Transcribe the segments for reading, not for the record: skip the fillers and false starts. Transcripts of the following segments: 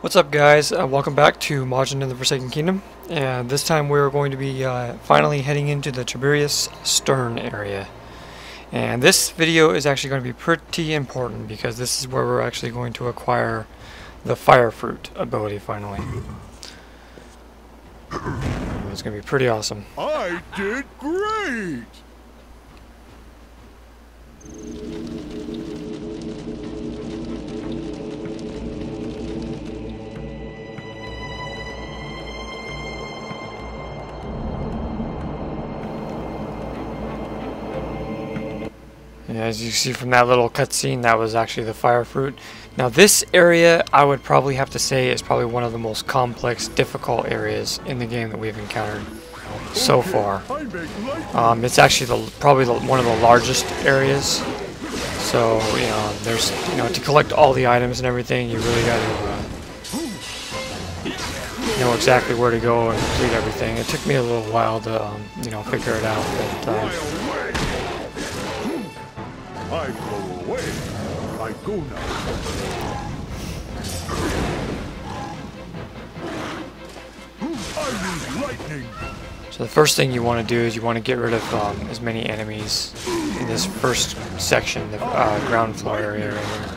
What's up, guys? Welcome back to Majin in the Forsaken Kingdom, and this time we're going to be finally heading into the Tuberius stern area. And this video is actually going to be pretty important because this is where we're actually going to acquire the fire fruit ability finally. It's going to be pretty awesome. I did great! As you see from that little cutscene, that was actually the fire fruit. Now this area, I would probably have to say, is probably one of the most complex, difficult areas in the game that we've encountered so far. It's actually probably one of the largest areas. So there's to collect all the items and everything, you really got to know exactly where to go and complete everything. It took me a little while to figure it out, but. I go away. I go now. I use lightning. So the first thing you want to do is you want to get rid of as many enemies in this first section, the ground floor area right here.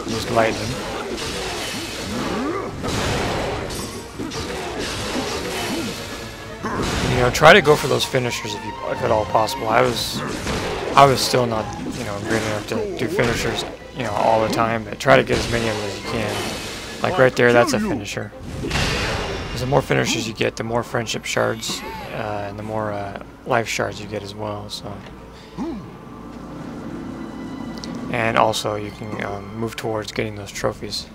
Use lightning. Try to go for those finishers if at all possible. I was still not, great enough to do finishers, all the time. But try to get as many of them as you can. Like right there, that's a finisher. Because the more finishers you get, the more friendship shards, and the more life shards you get as well. So, and also you can move towards getting those trophies.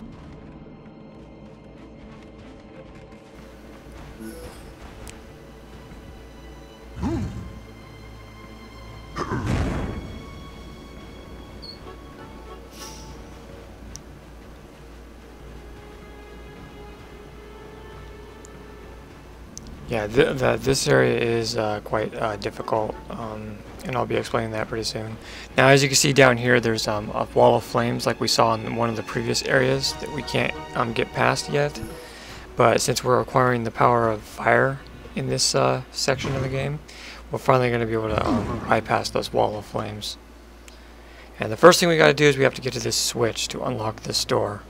Yeah, this area is quite difficult, and I'll be explaining that pretty soon. Now, as you can see down here, there's a wall of flames like we saw in one of the previous areas that we can't get past yet. But since we're acquiring the power of fire in this section of the game, we're finally going to be able to bypass those wall of flames. And the first thing we got to do is we have to get to this switch to unlock this door.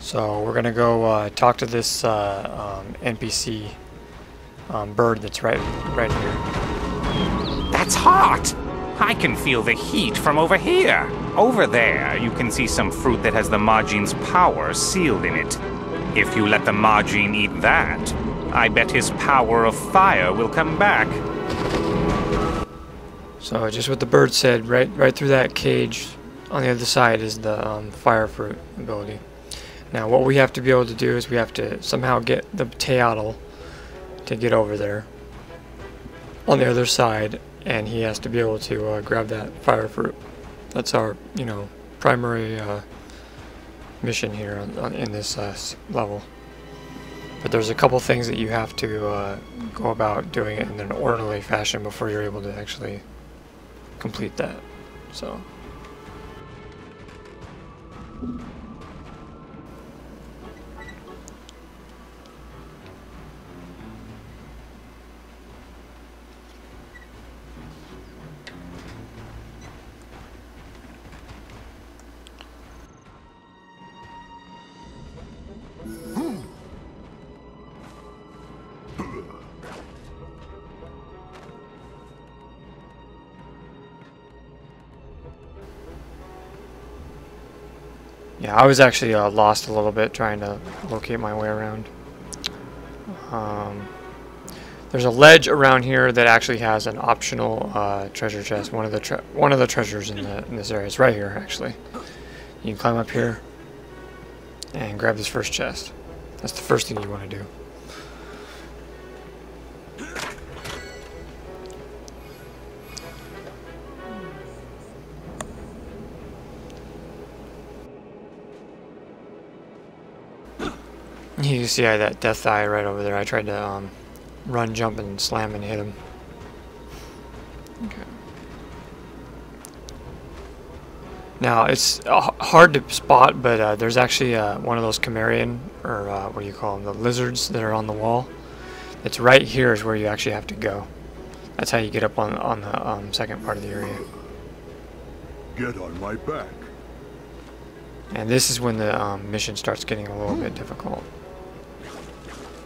So we're gonna go talk to this NPC bird that's right here. That's hot! I can feel the heat from over here. Over there, you can see some fruit that has the Majin's power sealed in it. If you let the Majin eat that, I bet his power of fire will come back. So just what the bird said, right through that cage on the other side is the fire fruit ability. Now what we have to be able to do is we have to somehow get the Teotl to get over there on the other side, and he has to be able to grab that fire fruit. That's our primary mission here in this level. But there's a couple things that you have to go about doing it in an orderly fashion before you're able to actually complete that. So. Yeah, I was actually lost a little bit trying to locate my way around. There's a ledge around here that actually has an optional treasure chest. One of the treasures in this area. It's right here, actually. You can climb up here and grab this first chest. That's the first thing you want to do. You can see I had that death eye right over there. I tried to run, jump, and slam and hit him. Okay. Now it's hard to spot, but there's actually one of those Chimerian, or what do you call them, the lizards that are on the wall. It's right here is where you actually have to go. That's how you get up on the second part of the area. Get on my back. And this is when the mission starts getting a little bit difficult.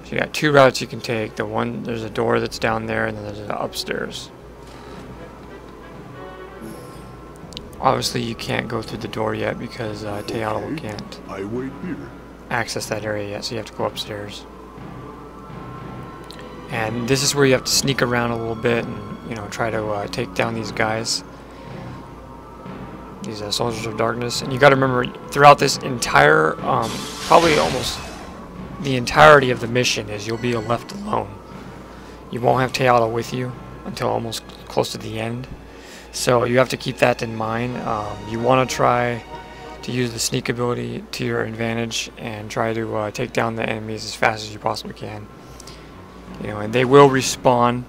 So you got two routes you can take. There's a door that's down there, and then there's an upstairs. Obviously, you can't go through the door yet because Teatl can't I wait here. access that area yet, so you have to go upstairs. And this is where you have to sneak around a little bit and try to take down these guys, these soldiers of darkness. And you got to remember, throughout this entire, probably almost the entirety of the mission, is you'll be left alone. You won't have Teatl with you until almost close to the end. So you have to keep that in mind. You want to try to use the sneak ability to your advantage and try to take down the enemies as fast as you possibly can. And they will respawn.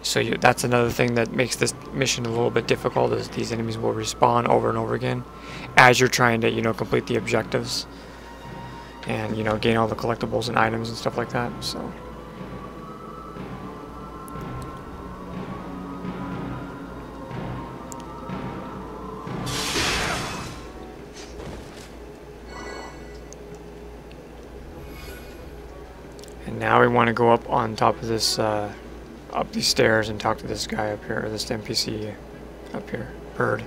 So that's another thing that makes this mission a little bit difficult, is these enemies will respawn over and over again as you're trying to complete the objectives and gain all the collectibles and items and stuff like that. So. And now we want to go up on top of this, up these stairs and talk to this guy up here, or this NPC up here, bird.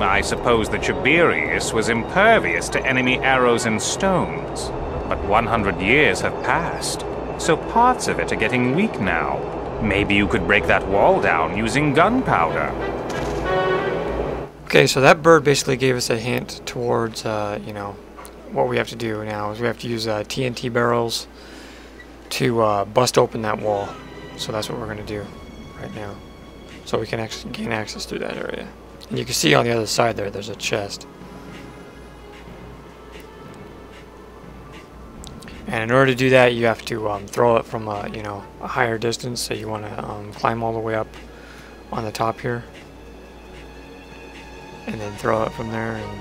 I suppose the Chibirias was impervious to enemy arrows and stones, but 100 years have passed, so parts of it are getting weak now. Maybe you could break that wall down using gunpowder. Okay, so that bird basically gave us a hint towards, what we have to do now is we have to use TNT barrels to bust open that wall. So that's what we're going to do right now, so we can actually gain access through that area. And you can see on the other side there's a chest. And in order to do that, you have to throw it from a higher distance. So you want to climb all the way up on the top here, and then throw it from there, and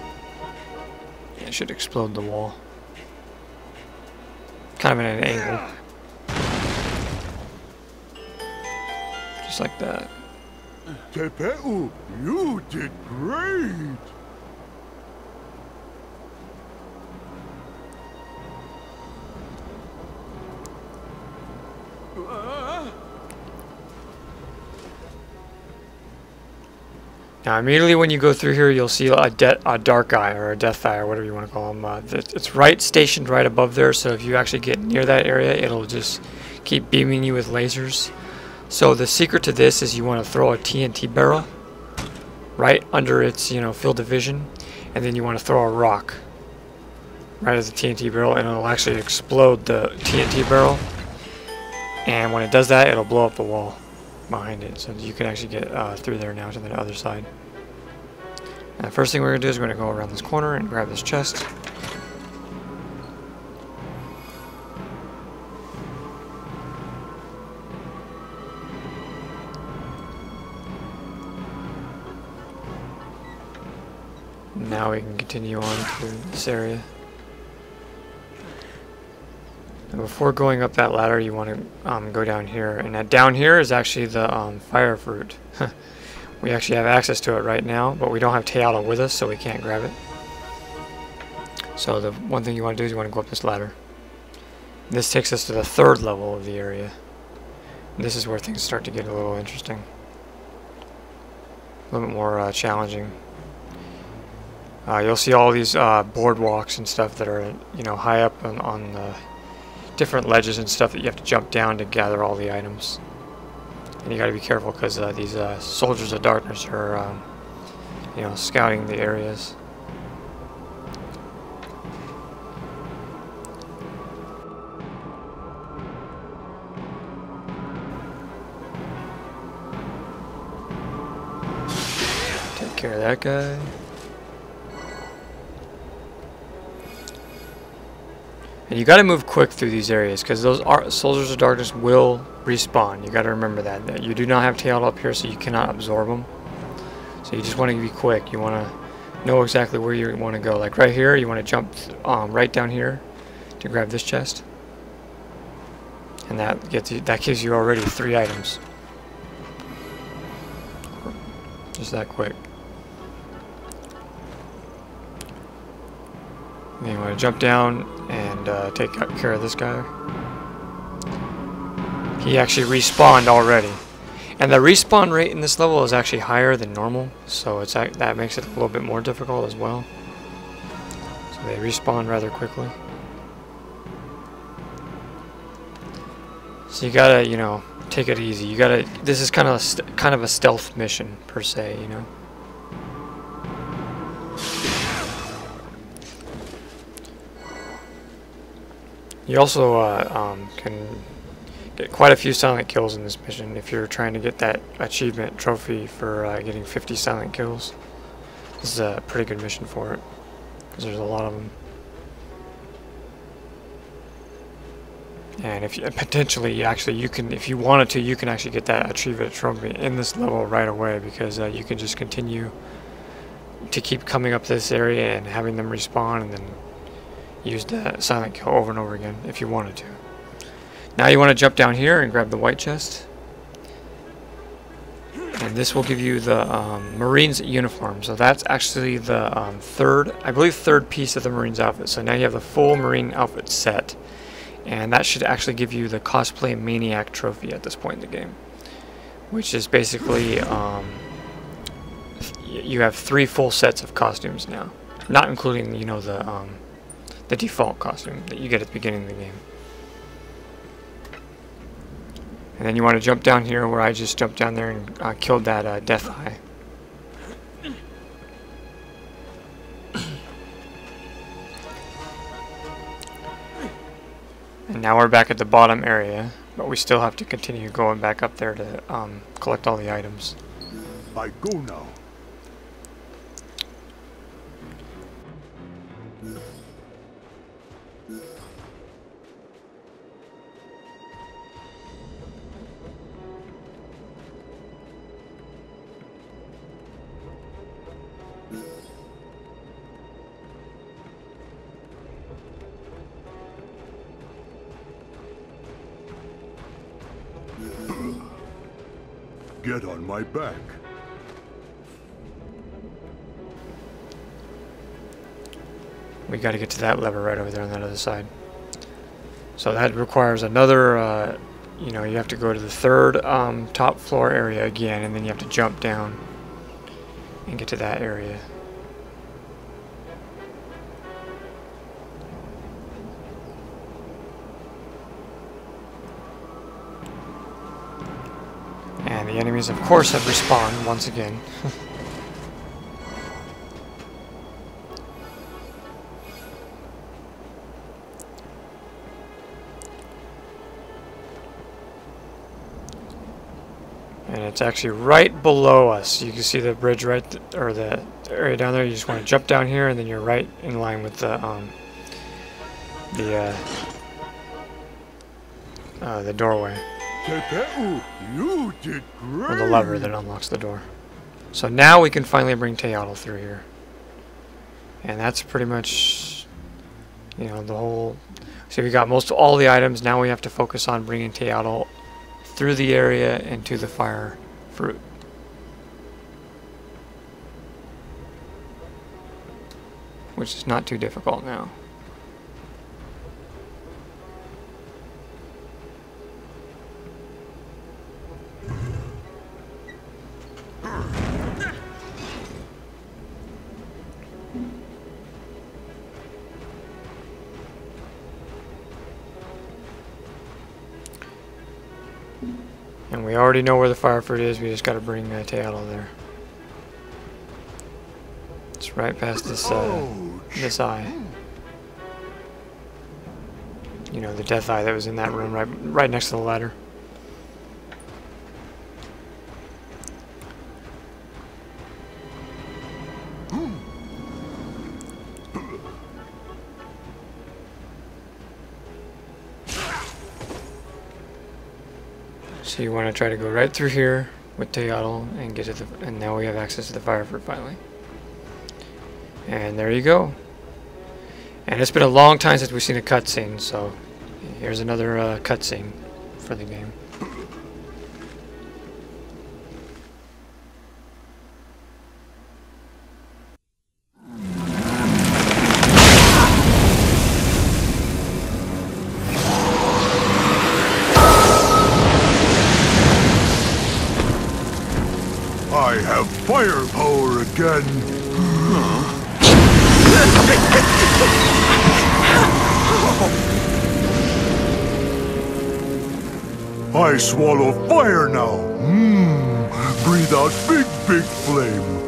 it should explode the wall. Kind of at an angle. Just like that. Tepeu, you did great. Now immediately when you go through here, you'll see a dark eye, or a death eye, or whatever you want to call them. It's stationed right above there, so if you actually get near that area, it'll just keep beaming you with lasers. So the secret to this is you want to throw a TNT barrel right under its field of vision, and then you want to throw a rock right at the TNT barrel, and it'll actually explode the TNT barrel. And when it does that, it'll blow up the wall behind it, so you can actually get through there now to the other side. And the first thing we're going to do is we're going to go around this corner and grab this chest. Now we can continue on to this area. And before going up that ladder, you want to go down here, and down here is actually the fire fruit. We actually have access to it right now, but we don't have Teatl with us, so we can't grab it. So the one thing you want to do is you want to go up this ladder. This takes us to the third level of the area. And this is where things start to get a little interesting, a little bit more challenging. You'll see all these boardwalks and stuff that are high up on the different ledges and stuff that you have to jump down to gather all the items. And you got to be careful because these soldiers of darkness are scouting the areas. Take care of that guy. And you got to move quick through these areas because those soldiers of darkness will respawn. You got to remember that you do not have tail up here, so you cannot absorb them. So you just want to be quick. You want to know exactly where you want to go. Like right here, you want to jump right down here to grab this chest, and that gives you already 3 items. Just that quick. And you want to jump down and take care of this guy. He actually respawned already. And the respawn rate in this level is actually higher than normal, so that makes it a little bit more difficult as well. So they respawn rather quickly. So you gotta, you know, take it easy. You gotta. This is kind of a stealth mission per se, you know. You also can get quite a few silent kills in this mission if you're trying to get that achievement trophy for getting 50 silent kills. This is a pretty good mission for it because there's a lot of them. And if you, potentially, you can, if you wanted to, you can actually get that achievement trophy in this level right away because you can just continue to keep coming up this area and having them respawn and then use the silent kill over and over again if you wanted to. Now you want to jump down here and grab the white chest, and this will give you the Marine's uniform. So that's actually the third piece of the Marine's outfit. So now you have the full Marine outfit set, and that should actually give you the Cosplay Maniac trophy at this point in the game, which is basically you have 3 full sets of costumes now, not including, you know, the default costume that you get at the beginning of the game. And then you want to jump down here where I just jumped down there and killed that Death Eye. And now we're back at the bottom area, but we still have to continue going back up there to collect all the items. I go now. Get on my back. We got to get to that lever right over there on that other side. So that requires another, you know, you have to go to the 3rd top floor area again, and then you have to jump down and get to that area. And the enemies, of course, have respawned once again. And it's actually right below us. You can see the bridge or the area down there. You just want to jump down here, and then you're right in line with the doorway. You did great. Or the lever that unlocks the door. So now we can finally bring Teotl through here. And that's pretty much, you know, the whole... So we got most of all the items. Now we have to focus on bringing Teotl through the area and to the fire fruit. Which is not too difficult now. And we already know where the fire fruit is. We just got to bring Teotl there. It's right past this this eye. You know, the death eye that was in that room, right next to the ladder. So you want to try to go right through here with Teotl and get to the, and now we have access to the fire fruit finally. And there you go. And it's been a long time since we've seen a cutscene, so here's another cutscene for the game. I have firepower again. I swallow fire now. Breathe out big, big flame.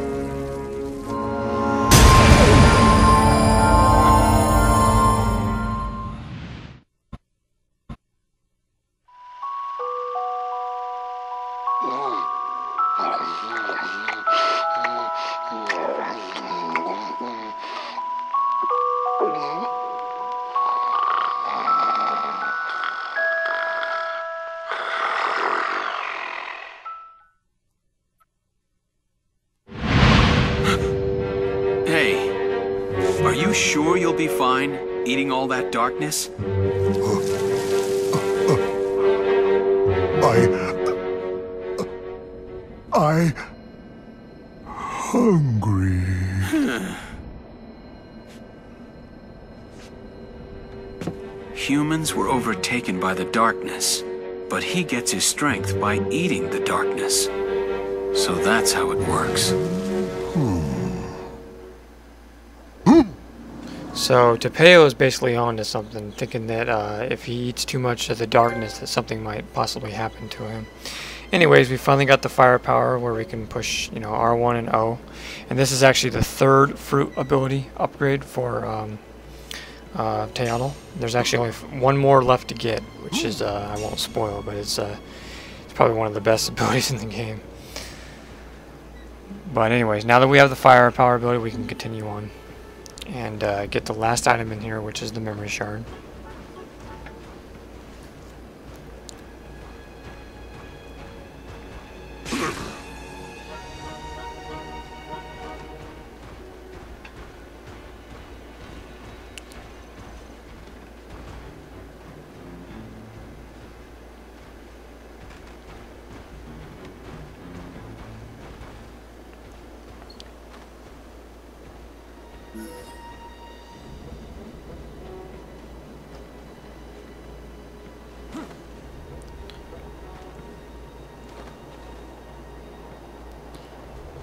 Hey, are you sure you'll be fine eating all that darkness? I hungry. Humans were overtaken by the darkness, but he gets his strength by eating the darkness. So that's how it works. So Tuberius is basically on to something, thinking that if he eats too much of the darkness that something might possibly happen to him. Anyways, we finally got the firepower where we can push, you know, R1 and O. And this is actually the third fruit ability upgrade for Teotl. There's actually only one more left to get, which is, I won't spoil, but it's probably one of the best abilities in the game. But anyways, now that we have the firepower ability, we can continue on and get the last item in here, which is the memory shard.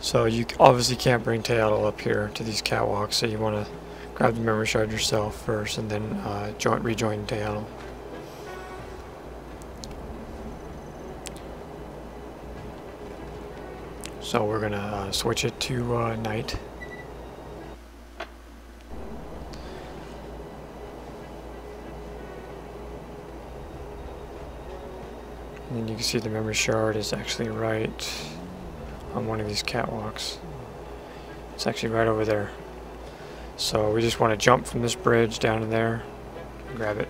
So you obviously can't bring Teotl up here to these catwalks, so you want to grab the memory shard yourself first and then rejoin Teotl. So we're going to switch it to night. And then you can see the memory shard is actually right on one of these catwalks. It's actually right over there. So we just want to jump from this bridge down to there, grab it.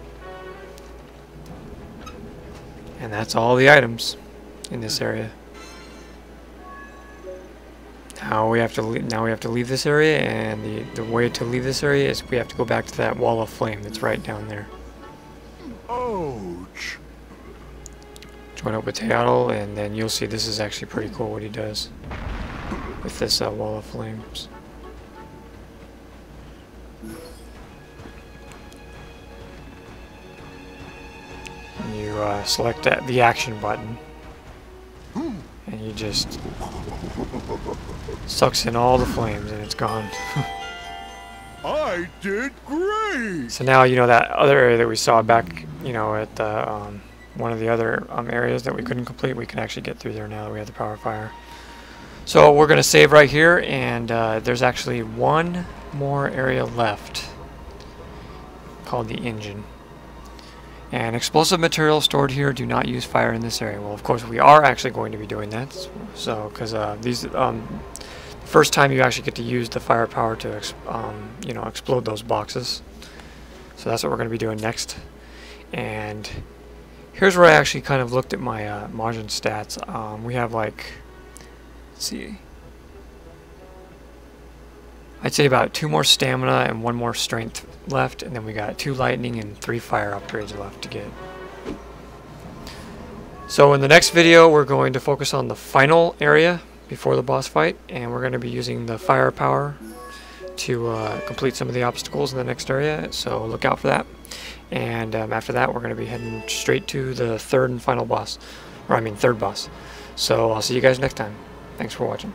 And that's all the items in this area. Now we have to leave this area, and the way to leave this area is we have to go back to that wall of flame that's right down there. Ouch. Join up with Teotl, and then you'll see this is actually pretty cool what he does with this wall of flames. You select the action button, and you just sucks in all the flames, and it's gone. I did great. So now you know that other area that we saw back, you know, at the one of the other areas that we couldn't complete, we can actually get through there now that we have the power fire. So we're going to save right here, and there's actually one more area left called the engine. And explosive materials stored here do not use fire in this area. Well, of course, we are actually going to be doing that. So, because these, the first time you actually get to use the firepower to, you know, explode those boxes. So that's what we're going to be doing next. And here's where I actually kind of looked at my Majin stats. We have like, let's see, I'd say about 2 more stamina and 1 more strength left, and then we got 2 lightning and 3 fire upgrades left to get. So in the next video we're going to focus on the final area before the boss fight, and we're going to be using the firepower to complete some of the obstacles in the next area, so look out for that. And after that we're going to be heading straight to the third boss. So I'll see you guys next time. Thanks for watching.